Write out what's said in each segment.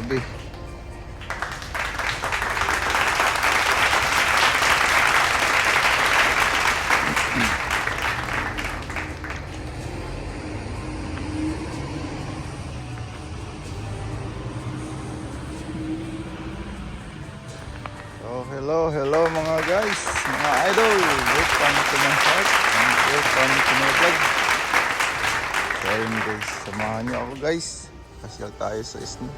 gabi. Hello mga guys, mga idol. Welcome to my heart and welcome to my vlog. So ayun guys, samahan niyo ako guys. Pasyal tayo sa isno.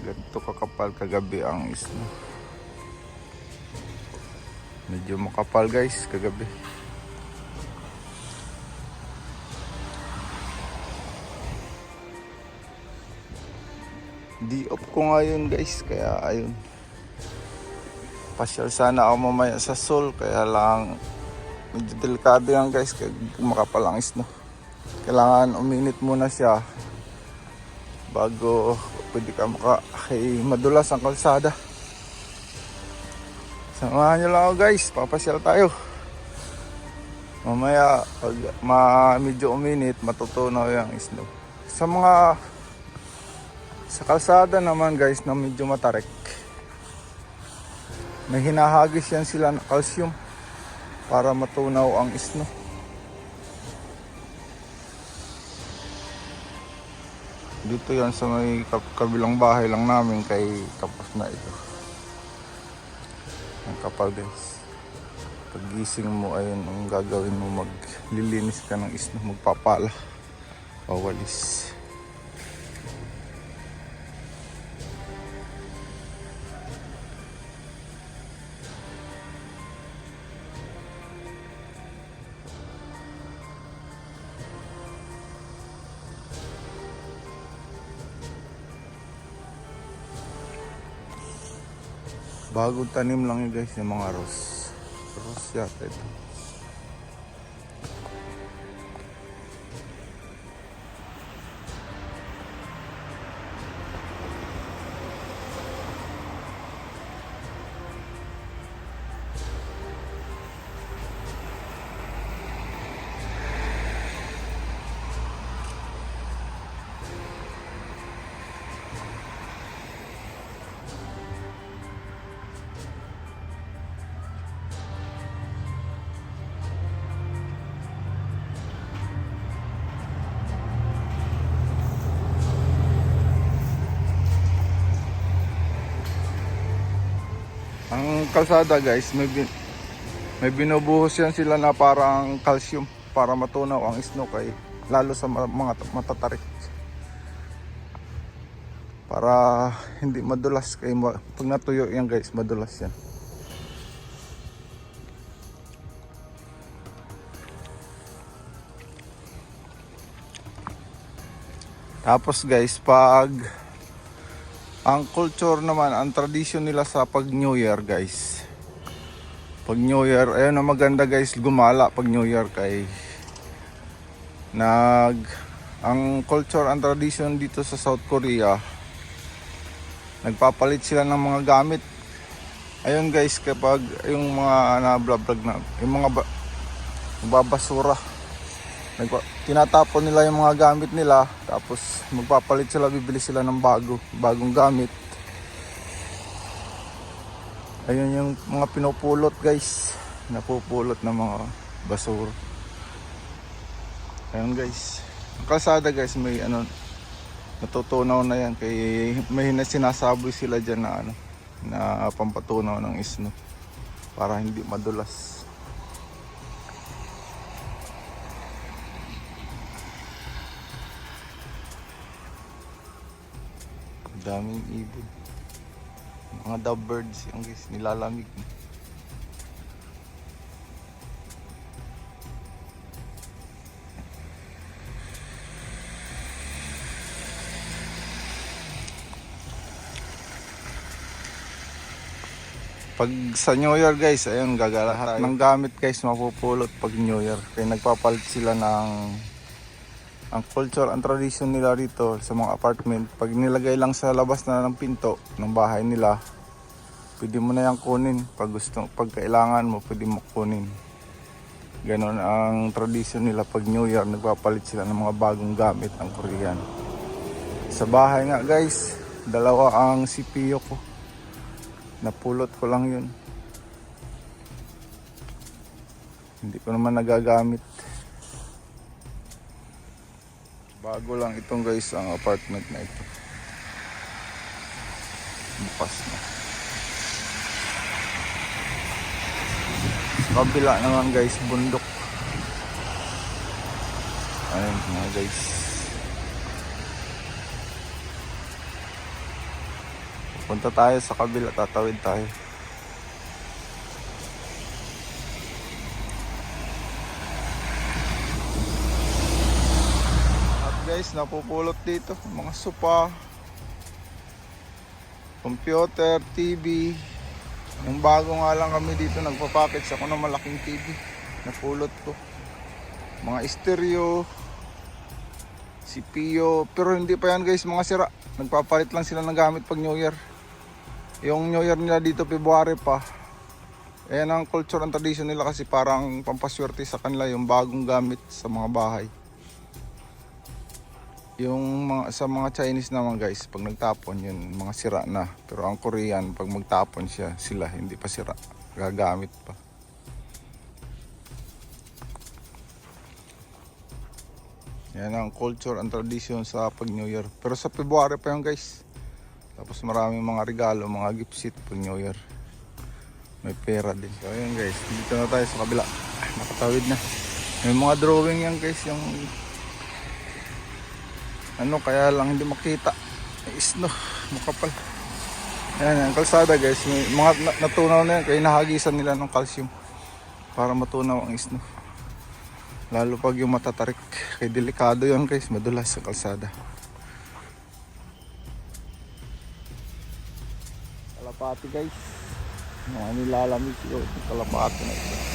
Ganito kakapal kagabi ang isno. Medyo makapal guys kagabi. Di off ko ngayon guys, kaya ayun. Pasyal sana ako mamaya sa Sol, kaya lang medyo delikado yan guys, kaya makapal ang isno. Kailangan uminit muna siya bago pwede ka madulas ang kalsada. Samahan nyo lang ako guys, papasyal tayo. Mamaya pag medyo uminit, matutunaw yung isno. Sa kalsada naman guys na medyo matarik, may hinahagis yan sila ng calcium para matunaw ang isno. Dito yan sa may kabilang bahay lang namin, kay tapos na ito. Ang kapal guys. Paggising mo, ayun ang gagawin mo, maglilinis ka ng isno, magpapala, pawalis. Bagong tanim lang yun guys, yung mga rose yata ito. Ang kalsada guys, may binubuhos yan sila na parang calcium para matunaw ang isno, kay lalo sa mga matatarik, para hindi madulas. Kay pag natuyo yan guys, madulas yan. Tapos guys, ang culture naman, ang tradition nila sa pag New Year guys. Pag New Year, ayun ang maganda guys, gumala pag New Year, ang culture, ang tradition dito sa South Korea, nagpapalit sila ng mga gamit. Ayun guys, kapag yung mga na-vlog na, yung mga babasura, tinatapon nila yung mga gamit nila, tapos magpapalit sila, bibili sila ng bagong gamit. Ayun yung mga pinupulot guys, napupulot ng mga basura. Ayun guys, ang kalsada guys, may natutunaw na yan, kay may sinasaboy sila dyan na pampatunaw ng isno para hindi madulas. Daming ibon, mga lovebirds yung guys, nilalamig. Pag sa New Year guys, ayun, gagalahat ng gamit guys mapupulot pag New Year, kaya nagpapalit sila ang culture, ang tradition nila rito sa mga apartment. Pag nilagay lang sa labas na ng pinto ng bahay nila, pwede mo na yan kunin. Pag kailangan mo, pwede mo kunin. Ganon ang tradition nila pag New Year, nagpapalit sila ng mga bagong gamit ang Korean. Sa bahay nga guys, dalawa ang CPU ko. Napulot ko lang yun. Hindi ko naman nagagamit. Bago lang itong guys ang apartment na ito. Bukas na. Sa kabila naman guys, bundok. Ayun mga guys. Punta tayo sa kabila, tatawid tayo. At guys, napupulot dito mga sopa, computer, TV. Yung bago nga lang kami dito, nagpapackage ako ng malaking TV. Napulot ko. Mga stereo, CPU, pero hindi pa yan guys mga sira. Nagpapalit lang sila ng gamit pag New Year. Yung New Year nila dito February pa. Ayan ang culture and tradition nila kasi parang pampaswerte sa kanila yung bagong gamit sa mga bahay. Yung sa mga Chinese naman guys, pag nagtapon yun, mga sira na. Pero ang Korean, pag magtapon sila hindi pa sira, gagamit pa. Yan ang culture and tradition sa pag New Year. Pero sa February pa yun guys. Tapos maraming mga regalo, mga gift set pag New Year. May pera din. So ayun guys, dito na tayo sa kabila. Nakatawid na. May mga drawing yan guys, yung kaya lang hindi makita. May snow, makapal. Ayan, ang kalsada guys, may mga natunaw na yan, kaya nahagisan nila ng calcium para matunaw ang snow. Lalo pag yung matatarik, kaya delikado yan guys, madulas sa kalsada. Kalapati guys, mga nilalamig yun, kalapati na ito.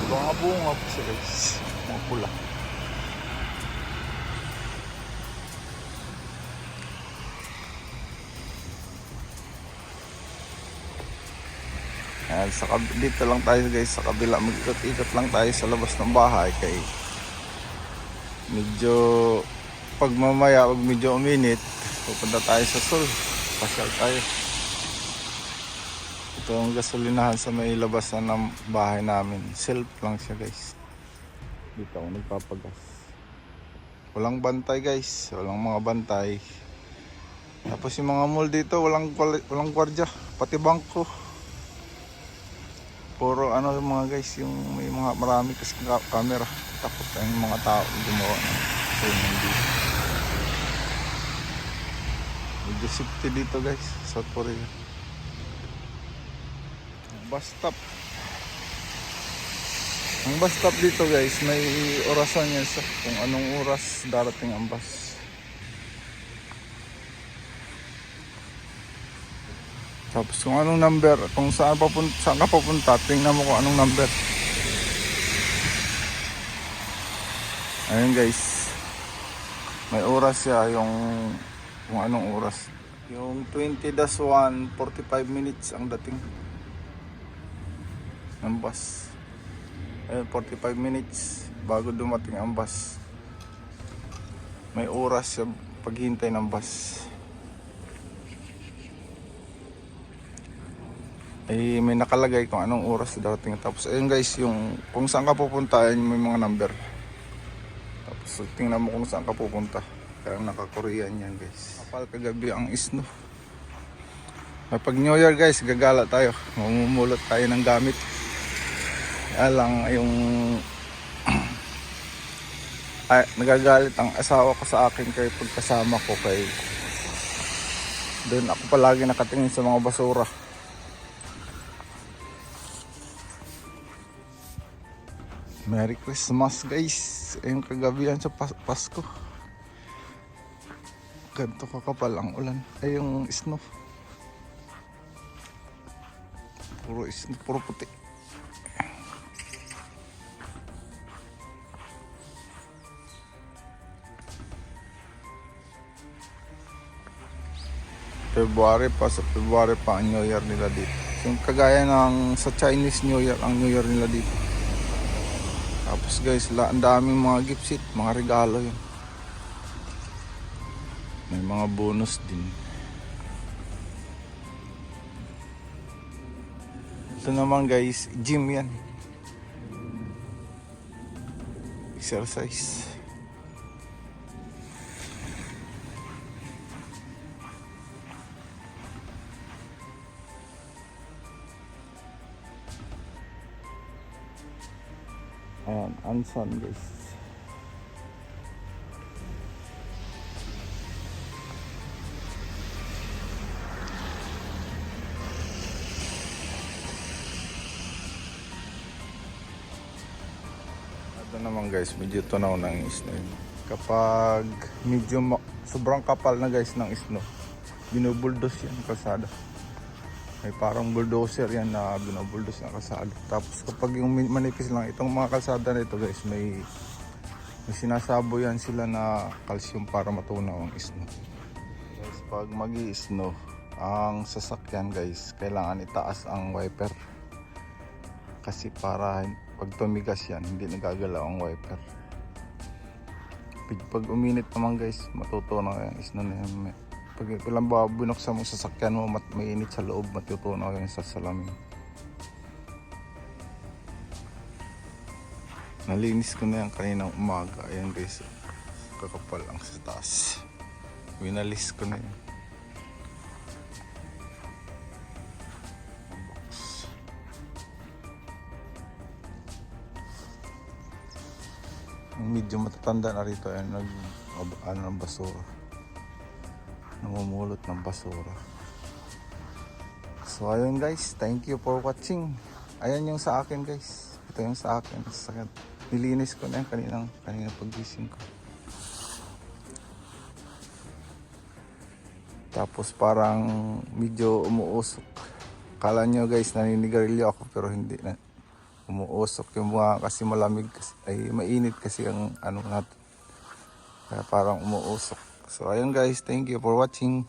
Mga bunga po sila guys, mga pula. Ayan, dito lang tayo guys sa kabila, mag-ikot-ikot lang tayo sa labas ng bahay kay medyo pag mamaya, pag medyo uminit, pupunta tayo sa Sol, pasyal tayo. Ito ang gasolinahan sa may labasan ng bahay namin. Self lang siya guys. Dito ako nagpapagas. Walang bantay guys. Walang mga bantay. Tapos yung mga mall dito walang gwardiya. Pati bangko. Puro yung mga guys. Yung may mga marami kasi camera. Takot yung mga tao gumawa ng training dito. Medyo safety dito guys. South Korea. Bus stop. Ang bus stop dito guys, may orasan yan sa kung anong oras darating ang bus. Tapos kung anong number, kung saan ka papunta, tingnan mo kung anong number. Ayun guys, may oras siya, yung kung anong oras. Yung 20-1, 45 minutes ang dating ng bus. Ayun, 45 minutes bago dumating ang bus. May oras siya paghintay ng bus. Ay may nakalagay kung anong oras darating. Tapos ayun guys, yung kung saan ka pupunta, ayun may mga number. Tapos tingnan mo kung saan ka pupunta. Kaya naka-Korean yan guys. Kapal kagabi ang snow. Pag New Year guys, gagala tayo. Mamumulot tayo ng gamit. Kaya lang yung Ay, nagagalit ang asawa ko sa akin kay pagkasama ko kay doon ako palagi nakatingin sa mga basura. Merry Christmas guys. Ayun kagabihan sa Pasko. Ganito kakapal ang ulan. Ay yung snow. Puro puti. Sa February pa ang New Year nila dito. Yung kagaya ng sa Chinese New Year, ang New Year nila dito. Tapos guys, ang daming mga gift set, mga regalo yun. May mga bonus din. Ito naman guys, gym yan. Exercise. Ayan, Anson guys. Ito naman guys, medyo tunaw ng snow. Kapag medyo sobrang kapal na guys ng snow, binubuldos yan kalsada. May parang bulldozer yan na binubuldos ng kalsada. Tapos kapag yung manipis lang itong mga kalsada na ito guys, may sinasabo yan sila na calcium para matunaw ang snow. Guys, pag magi-snow ang sasakyan guys, kailangan itaas ang wiper. Kasi para pag tumigas yan, hindi nagagalaw ang wiper. Pag uminit naman guys, matutunaw yung snow na yan. Pag ilang ba binuksan mo sa sasakyan mo, mainit sa loob, matutunaw yung sa salamin. Nalinis ko na yan kaninang umaga. Ayan guys, kakapal ang sa taas. Winalis ko na yan. Medyo matatanda na rito ay ng basura, namumulot ng basura. So ayun guys, thank you for watching. Ayan yung sa akin guys, ito yung sa akin. Nilinis ko na yan kanina pagising ko. Tapos parang medyo umuusok. Kala nyo guys naninigarilyo ako, pero hindi na. Umuusok yung mga kasi malamig ay mainit kasi ang ano natin. Kaya parang umuusok. So ayun guys, thank you for watching.